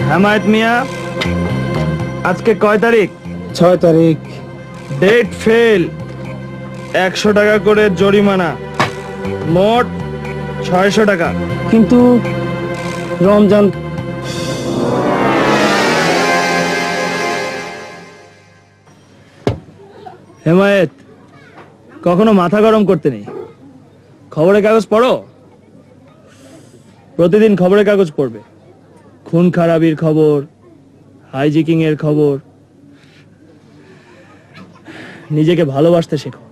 হেমায়েত মিয়া, আজকে কয় তারিখ? 6 তারিখ। ডেট ফেল, 100 টাকা করে জরিমানা, মোট 600 টাকা। কিন্তু রমজান। হেমায়েত, কখনো মাথা গরম করতে নেই। খবরের কাগজ পড়ো, প্রতিদিন খবরের কাগজ পড়বে। খুন খারাপির খবর, হাইজ্যাকিং এর খবর। নিজেকে ভালোবাসতে শেখো।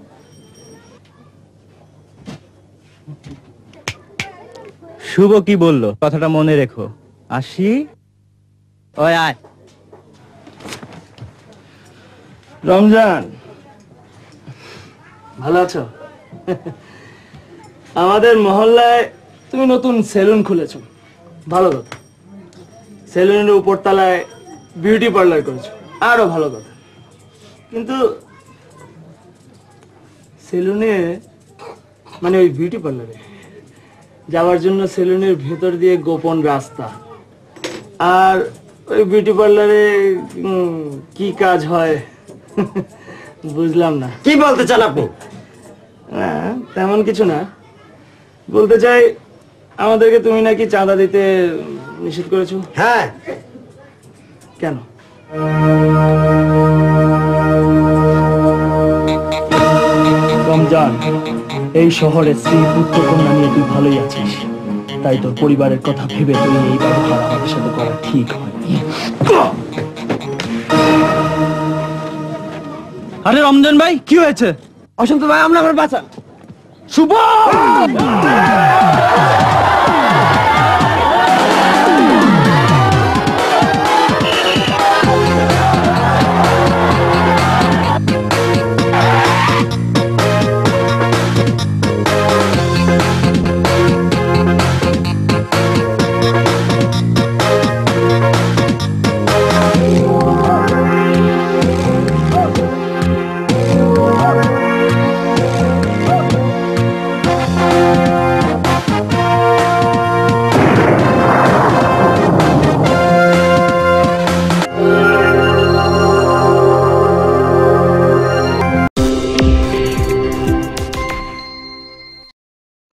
শুভ কি বললো কথাটা মনে রেখো। আসি। ওই আয়। রমজান, ভালো আছো? আমাদের মহল্লায় তুমি নতুন সেলুন খুলেছো, ভালো কথা। সেলুনের উপর তলায় বিউটি পার্লার করেছো, আরো ভালো কথা। কিন্তু সেলুনে মানে ওই বিউটি পার্লারে যাওয়ার জন্য সেলুনের ভেতর দিয়ে গোপন রাস্তা, আর ওই বিউটি পার্লারে কি কাজ হয় বুঝলাম না। কি বলতে চান আপনি? তেমন কিছু না, বলতে চাই আমাদেরকে তুমি নাকি চাঁদা দিতে নিষেধ করেছো। হ্যাঁ। কেন? রমজান, এই শহরে স্ত্রী পুত্র কন্যা নিয়ে তুই ভালোই আছিস, তাই তোর পরিবারের কথা ভেবে তুই এই ব্যবহার আমাদের সাথে করা ঠিক হয়নি। আরে রমজান ভাই, কি হয়েছে? অসন্ত ভাই, আমরা আমার বাঁচান। শুভ!